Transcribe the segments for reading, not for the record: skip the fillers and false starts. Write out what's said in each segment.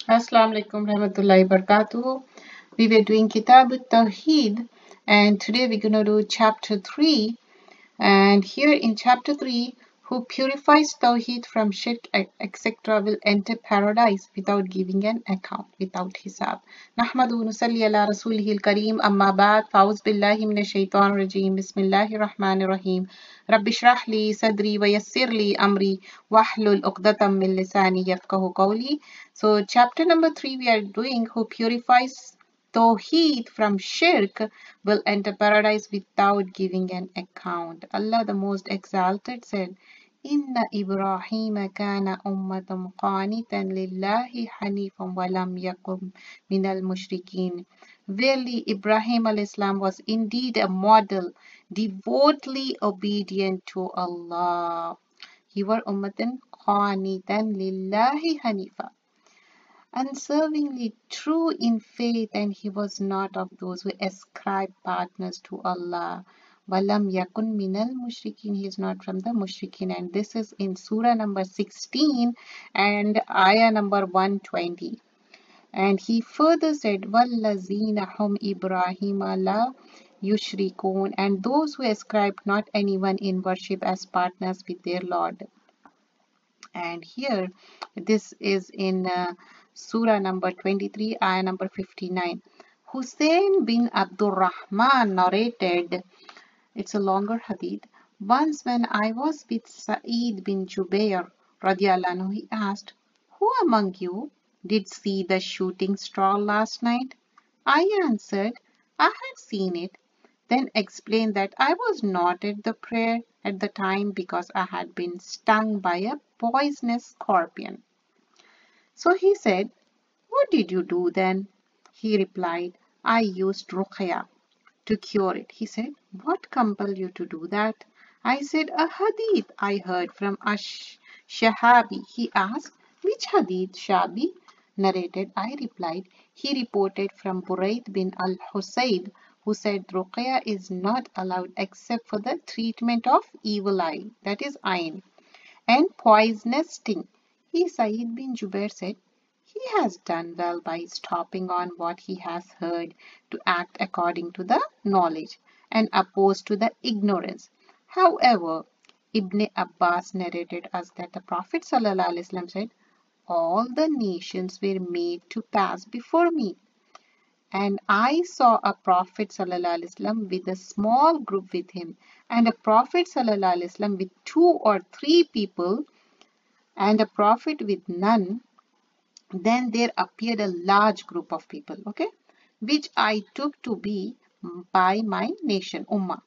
Assalamu alaikum rahmatullahi barakatuh. We were doing Kitab At-Tauhid, and today we're going to do chapter 3. And here in chapter 3, who purifies Tauhid from Shirk, etc., will enter paradise without giving an account, without hisab. Nahmadu nusalli ala rasulihil kareem, amma ba'd, fa'uz billahi minash shaitan rajim, bismillahir rahmanir rahim. Rabbi shrah li sadri wa yassir li amri, wahlul uqdatam min lisani yafqahu qawli. So chapter number 3 we are doing, who purifies Tawheed from Shirk will enter paradise without giving an account. Allah the Most Exalted said, Inna Ibrahim kana ummatam qanitan lillahi hanifan walam yakum minal mushrikeen. Verily, Ibrahim al-Islam was indeed a model, devotedly obedient to Allah. He were ummatan qanitan lillahi hanifa, unswervingly true in faith, and he was not of those who ascribe partners to Allah. Walam yakun minal mushrikin, he is not from the mushrikin, and this is in surah number 16 and ayah number 120. And he further said, Wallazina hum Ibrahim la yushrikun, and those who ascribe not anyone in worship as partners with their Lord. And here this is in surah number 23, ayah number 59. Hussein bin Abdul Rahman narrated, it's a longer hadith, once when I was with Sa'id bin Jubair radiallahu anhu, he asked, who among you did see the shooting star last night? I answered, I had seen it, then explained that I was not at the prayer at the time because I had been stung by a poisonous scorpion. So he said, what did you do then? He replied, I used ruqya to cure it. He said, what compelled you to do that? I said, a hadith I heard from Shahabi. He asked, which hadith, Shabi narrated? I replied, he reported from Burayd bin al-Husayb, who said ruqya is not allowed except for the treatment of evil eye, that is ayn, and poisonous sting. He, Sayyid bin Jubair, said, he has done well by stopping on what he has heard to act according to the knowledge and opposed to the ignorance. However, Ibn Abbas narrated us that the Prophet ﷺ said, all the nations were made to pass before me, and I saw a Prophet ﷺ with a small group with him, and a Prophet ﷺ with 2 or 3 people, and a Prophet with none. Then there appeared a large group of people, okay, which I took to be by my nation, Ummah.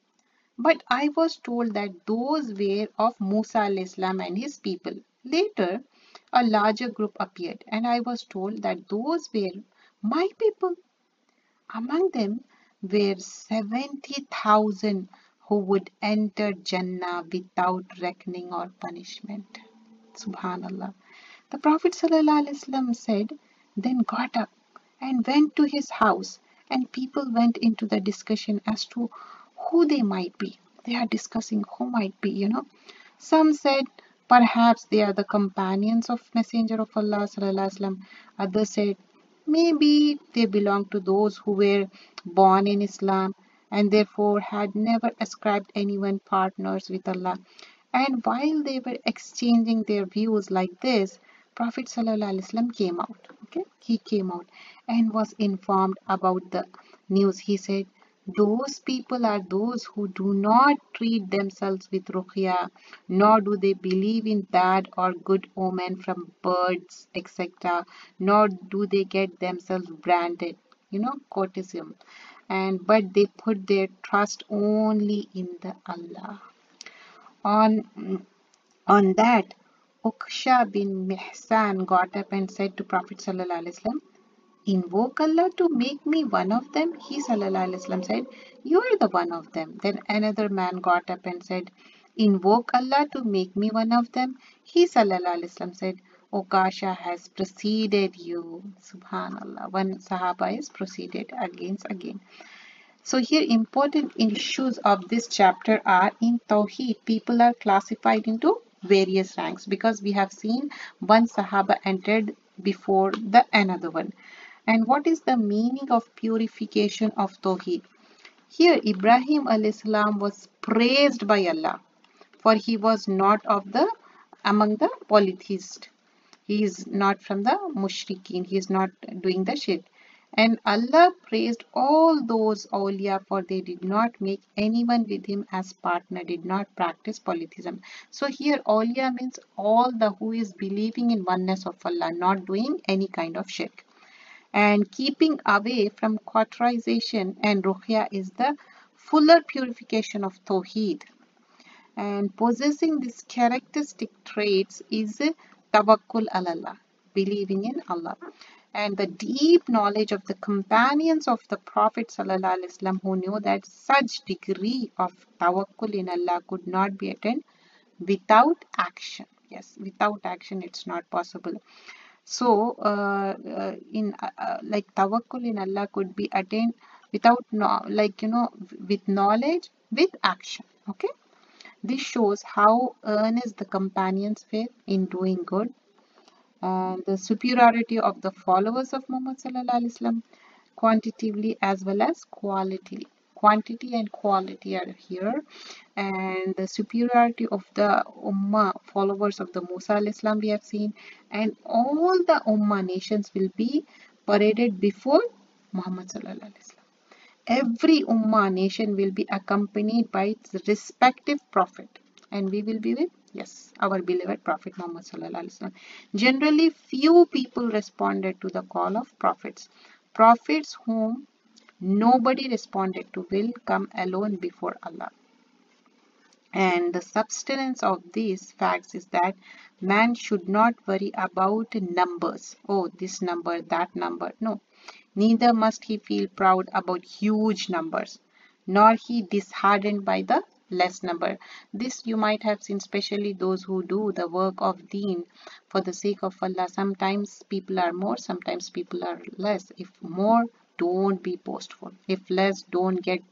But I was told that those were of Musa al-Islam and his people. Later, a larger group appeared, and I was told that those were my people. Among them were 70,000 who would enter Jannah without reckoning or punishment. Subhanallah. The Prophet ﷺ said, then got up and went to his house, and people went into the discussion as to who they might be. They are discussing who might be, Some said, perhaps they are the companions of Messenger of Allah ﷺ. Others said, maybe they belong to those who were born in Islam and therefore had never ascribed anyone partners with Allah. And while they were exchanging their views like this, Prophet ﷺ came out. Okay, he came out and was informed about the news. He said, those people are those who do not treat themselves with ruqya, nor do they believe in bad or good omen from birds, etc., nor do they get themselves branded, courtesan, but they put their trust only in the Allah. On that, Uqsha bin Mihsan got up and said to Prophet ﷺ, invoke Allah to make me one of them. He ﷺ said, you are the one of them. Then another man got up and said, invoke Allah to make me one of them. He ﷺ said, Ukasha has preceded you. Subhanallah. One Sahaba is preceded again. So here important issues of this chapter are in Tawheed. People are classified into various ranks because we have seen one Sahaba entered before the another one. And what is the meaning of purification of Tawheed? Here Ibrahim alayhi salam was praised by Allah, for he was not of the among the polytheists. He is not from the mushrikeen. He is not doing the shirk. And Allah praised all those awliya, for they did not make anyone with him as partner, did not practice polytheism. So here awliya means all the who is believing in oneness of Allah, not doing any kind of shirk. And keeping away from cauterization and ruqya is the fuller purification of Tawheed. And possessing these characteristic traits is tawakkul Allah, believing in Allah. And the deep knowledge of the companions of the Prophet ﷺ, who knew that such degree of tawakkul in Allah could not be attained without action. Yes, without action it's not possible. So, like tawakkul in Allah could be attained without, with knowledge, with action. Okay. This shows how earnest the companions were in doing good, and the superiority of the followers of Muhammad sallallahu alaihi wasallam, quantitatively as well as qualitatively. Quantity and quality are here, and the superiority of the Ummah followers of the Musa alayhi salam we have seen, and all the Ummah nations will be paraded before Muhammad sallallahu alaihi wasallam. Every Ummah nation will be accompanied by its respective prophet, and we will be with, yes, our beloved Prophet Muhammad sallallahu alaihi wasallam. Generally, few people responded to the call of prophets. Prophets whom nobody responded to will come alone before Allah. And the substance of these facts is that man should not worry about numbers. Oh, this number, that number. No. Neither must he feel proud about huge numbers, nor he disheartened by the less number. This you might have seen, especially those who do the work of deen for the sake of Allah. Sometimes people are more, sometimes people are less. If more, don't be boastful. If less, don't get,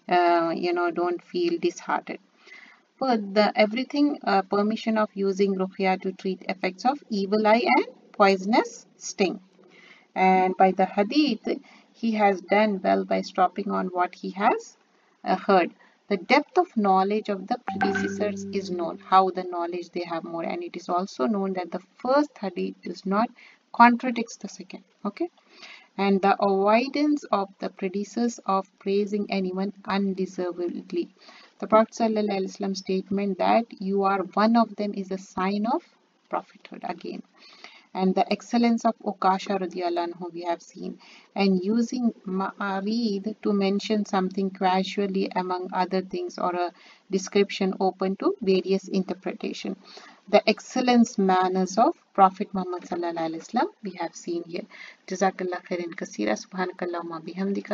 don't feel disheartened. But the everything permission of using ruqya to treat effects of evil eye and poisonous sting. And by the hadith, he has done well by stopping on what he has heard. The depth of knowledge of the predecessors is known, how the knowledge they have more, and it is also known that the first hadith does not contradicts the second. Okay. And the avoidance of the predecessors of praising anyone undeservedly. The Prophet ﷺ statement that you are one of them is a sign of prophethood again. And the excellence of Ukasha radiallahu anhu we have seen, and using ma'arid to mention something casually among other things, or a description open to various interpretation. The excellence manners of Prophet Muhammad sallallahu alaihi wasallam we have seen here. Jazakallah khairan kaseera. Subhanakallahumma bihamdika.